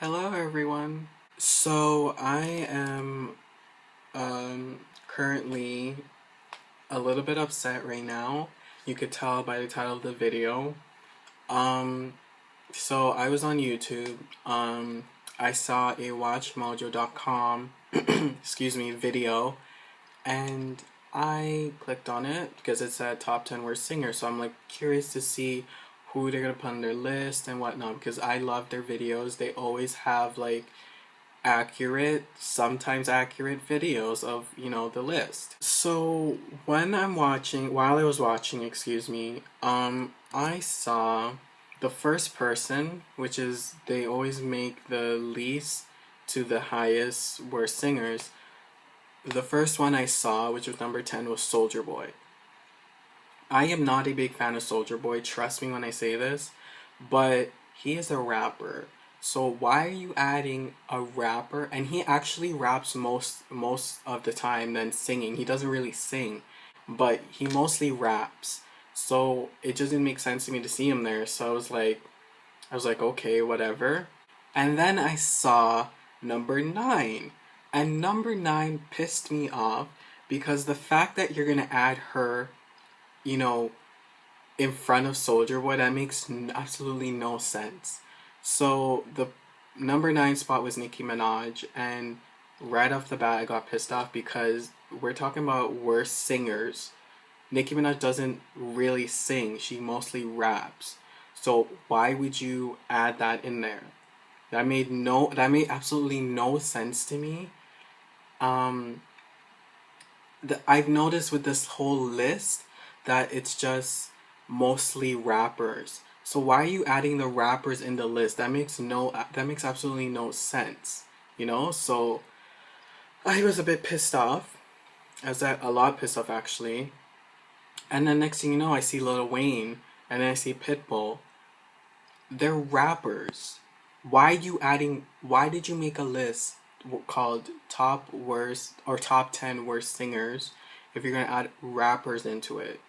Hello everyone. So I am currently a little bit upset right now. You could tell by the title of the video. Um so I was on YouTube. I saw a watchmojo.com excuse me video, and I clicked on it because it said top 10 worst singers. So I'm like curious to see who they're gonna put on their list and whatnot, because I love their videos. They always have like sometimes accurate videos of, the list. So while I was watching, I saw the first person, which is they always make the least to the highest worst singers. The first one I saw, which was number 10, was Soldier Boy. I am not a big fan of Soldier Boy, trust me when I say this, but he is a rapper. So why are you adding a rapper? And he actually raps most of the time than singing. He doesn't really sing, but he mostly raps. So it just didn't make sense to me to see him there. So I was like, okay, whatever. And then I saw number 9. And number 9 pissed me off because the fact that you're gonna add her, you know, in front of Soldier Boy, that makes absolutely no sense. So the number 9 spot was Nicki Minaj, and right off the bat, I got pissed off because we're talking about worst singers. Nicki Minaj doesn't really sing; she mostly raps. So why would you add that in there? That made absolutely no sense to me. Um, I've noticed with this whole list that it's just mostly rappers. So why are you adding the rappers in the list? That makes absolutely no sense. So I was a bit pissed off. I was a lot pissed off actually. And then next thing you know, I see Lil Wayne and then I see Pitbull. They're rappers. Why did you make a list called top worst or top 10 worst singers if you're going to add rappers into it?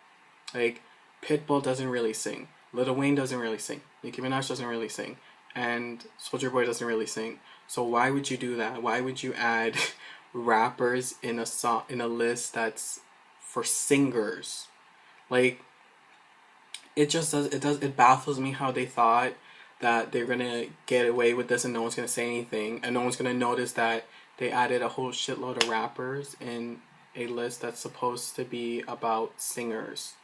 Like, Pitbull doesn't really sing. Lil Wayne doesn't really sing. Nicki Minaj doesn't really sing. And Soulja Boy doesn't really sing. So why would you do that? Why would you add rappers in a list that's for singers? Like, it baffles me how they thought that they're gonna get away with this and no one's gonna say anything and no one's gonna notice that they added a whole shitload of rappers in a list that's supposed to be about singers.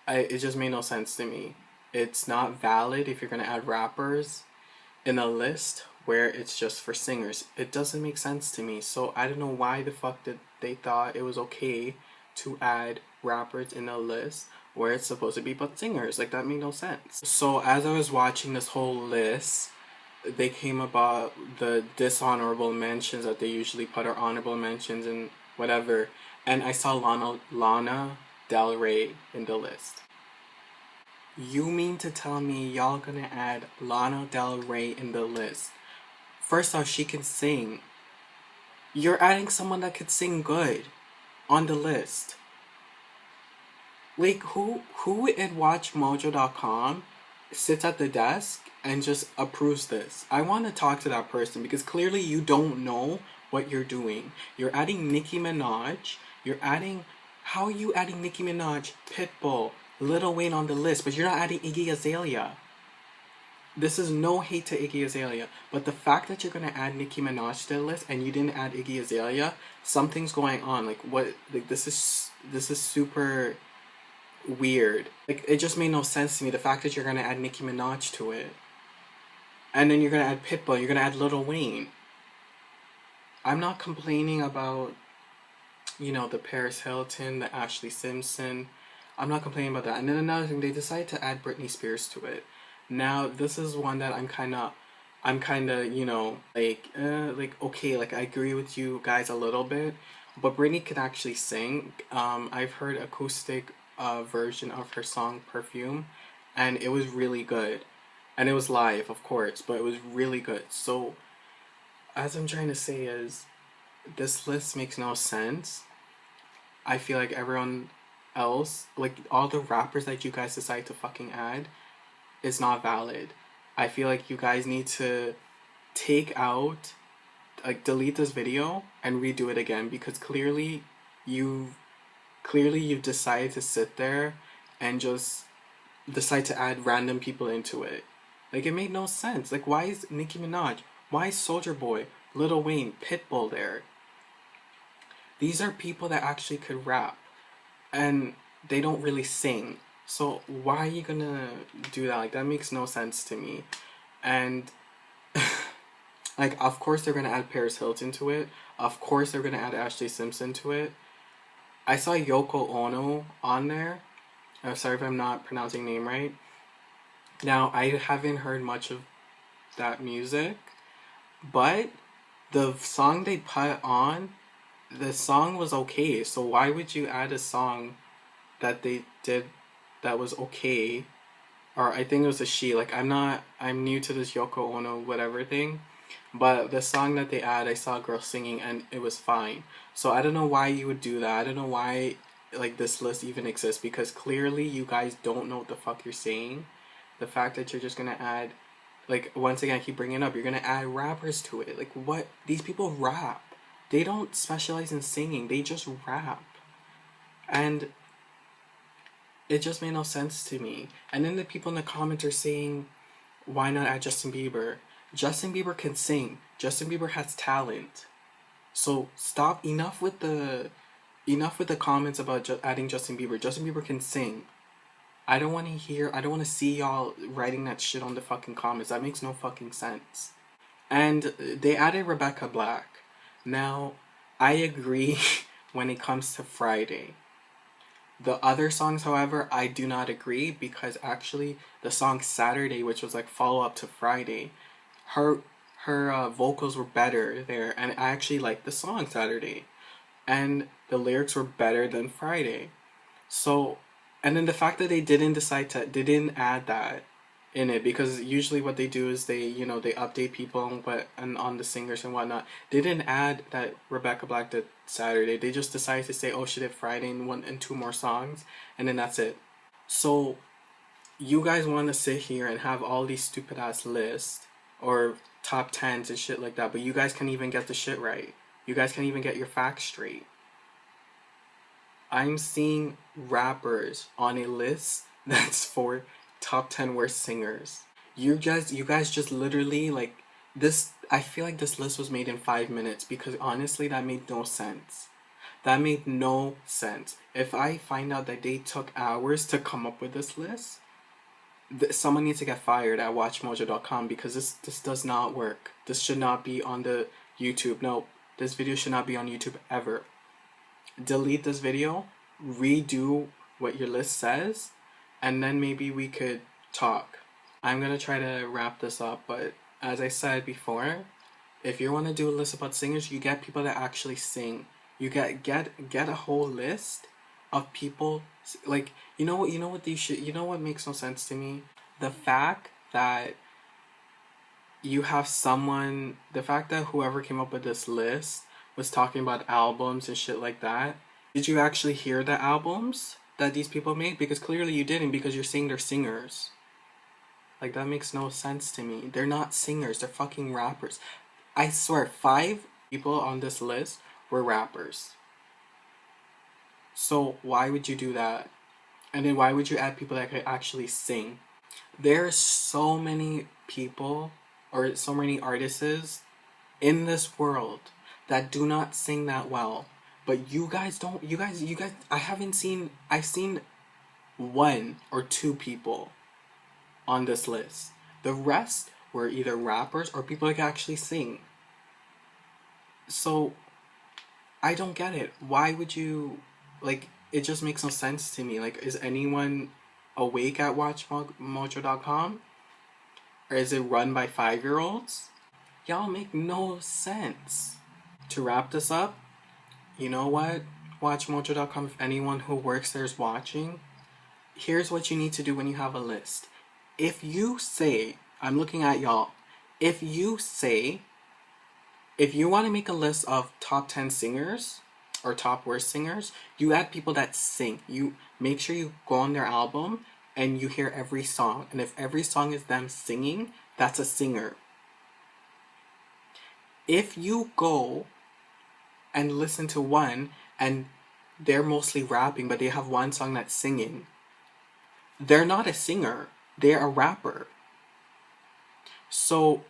It just made no sense to me. It's not valid if you're gonna add rappers in a list where it's just for singers. It doesn't make sense to me. So I don't know why the fuck did they thought it was okay to add rappers in a list where it's supposed to be but singers. Like, that made no sense. So as I was watching this whole list, they came about the dishonorable mentions that they usually put, or honorable mentions and whatever, and I saw Lana Del Rey in the list. You mean to tell me y'all gonna add Lana Del Rey in the list? First off, she can sing. You're adding someone that could sing good on the list. Like, who at watchmojo.com sits at the desk and just approves this? I want to talk to that person because clearly you don't know what you're doing. You're adding Nicki Minaj. How are you adding Nicki Minaj, Pitbull, Lil Wayne on the list, but you're not adding Iggy Azalea? This is no hate to Iggy Azalea, but the fact that you're gonna add Nicki Minaj to the list and you didn't add Iggy Azalea, something's going on. Like, what? Like, this is super weird. Like, it just made no sense to me. The fact that you're gonna add Nicki Minaj to it, and then you're gonna add Pitbull, you're gonna add Lil Wayne. I'm not complaining about, the Paris Hilton, the Ashley Simpson. I'm not complaining about that. And then another thing, they decided to add Britney Spears to it. Now, this is one that I'm kind of, like, okay, like, I agree with you guys a little bit, but Britney could actually sing. I've heard acoustic version of her song Perfume, and it was really good. And it was live, of course, but it was really good. So, as I'm trying to say is, this list makes no sense. I feel like everyone else, like, all the rappers that you guys decide to fucking add, is not valid. I feel like you guys need to take out, like, delete this video and redo it again, because you've you've decided to sit there and just decide to add random people into it. Like, it made no sense. Like, why is Nicki Minaj, why is Soldier Boy, Lil Wayne, Pitbull there? These are people that actually could rap, and they don't really sing. So why are you gonna do that? Like, that makes no sense to me. And like, of course they're gonna add Paris Hilton to it. Of course they're gonna add Ashley Simpson to it. I saw Yoko Ono on there. I'm sorry if I'm not pronouncing name right. Now, I haven't heard much of that music, but the song they put on, the song was okay. So why would you add a song that they did that was okay? Or I think it was a she. Like, I'm new to this Yoko Ono whatever thing. But the song that they add, I saw a girl singing and it was fine. So I don't know why you would do that. I don't know why, like, this list even exists, because clearly you guys don't know what the fuck you're saying. The fact that you're just gonna add, like, once again, I keep bringing it up, you're gonna add rappers to it. Like, what? These people rap. They don't specialize in singing. They just rap. And it just made no sense to me. And then the people in the comments are saying, why not add Justin Bieber? Justin Bieber can sing. Justin Bieber has talent. So stop. Enough with the comments about adding Justin Bieber. Justin Bieber can sing. I don't want to see y'all writing that shit on the fucking comments. That makes no fucking sense. And they added Rebecca Black. Now, I agree when it comes to Friday. The other songs, however, I do not agree, because actually the song Saturday, which was like follow up to Friday, her vocals were better there, and I actually liked the song Saturday, and the lyrics were better than Friday. So, and then the fact that they didn't add that in it, because usually what they do is they update people and on the singers and whatnot. They didn't add that Rebecca Black did Saturday. They just decided to say, oh, she did Friday and 2 more songs, and then that's it. So you guys want to sit here and have all these stupid ass lists or top 10s and shit like that, but you guys can't even get the shit right. You guys can't even get your facts straight. I'm seeing rappers on a list that's for top 10 worst singers. You guys just literally, like, this, I feel like this list was made in 5 minutes, because honestly that made no sense. That made no sense. If I find out that they took hours to come up with this list, someone needs to get fired at watchmojo.com, because this does not work. This should not be on the YouTube. No, this video should not be on YouTube ever. Delete this video, redo what your list says, and then maybe we could talk. I'm gonna try to wrap this up, but as I said before, if you want to do a list about singers, you get people that actually sing. You get a whole list of people, like, you know what makes no sense to me? The fact that whoever came up with this list was talking about albums and shit like that. Did you actually hear the albums that these people made? Because clearly you didn't, because you're saying they're singers. Like, that makes no sense to me. They're not singers, they're fucking rappers. I swear, 5 people on this list were rappers. So why would you do that? And then why would you add people that could actually sing? There are so many people, or so many artists in this world that do not sing that well. But you guys, I've seen 1 or 2 people on this list. The rest were either rappers or people that can actually sing. So, I don't get it. Why would you, like, it just makes no sense to me. Like, is anyone awake at watchmojo.com? Or is it run by 5-year-olds? Y'all make no sense. To wrap this up, you know what? WatchMojo.com, if anyone who works there is watching, here's what you need to do when you have a list. If you say, I'm looking at y'all, if you want to make a list of top 10 singers or top worst singers, you add people that sing. You make sure you go on their album and you hear every song. And if every song is them singing, that's a singer. If you go and listen to one and they're mostly rapping, but they have one song that's singing, they're not a singer, they're a rapper. So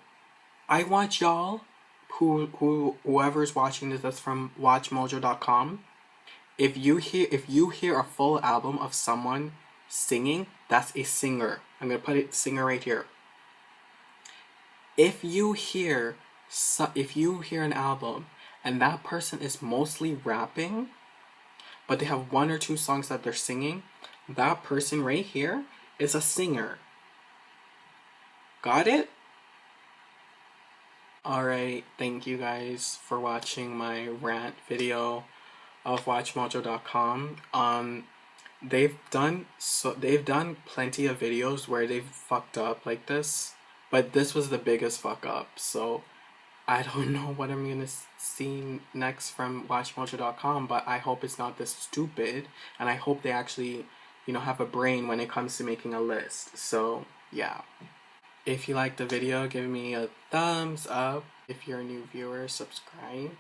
I want y'all whoever's watching this that's from watchmojo.com, if you hear a full album of someone singing, that's a singer. I'm gonna put it singer right here. If you hear an album and that person is mostly rapping, but they have one or two songs that they're singing, that person right here is a singer. Got it? Alright, thank you guys for watching my rant video of watchmojo.com. They've done plenty of videos where they've fucked up like this, but this was the biggest fuck up. So I don't know what I'm gonna see next from watchmojo.com, but I hope it's not this stupid, and I hope they actually, have a brain when it comes to making a list. So yeah. If you liked the video, give me a thumbs up. If you're a new viewer, subscribe.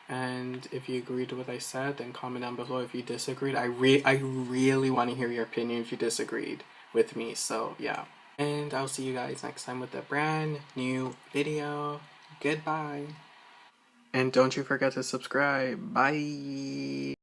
And if you agreed with what I said, then comment down below. If you disagreed, I really want to hear your opinion if you disagreed with me. So yeah. And I'll see you guys next time with a brand new video. Goodbye. And don't you forget to subscribe. Bye.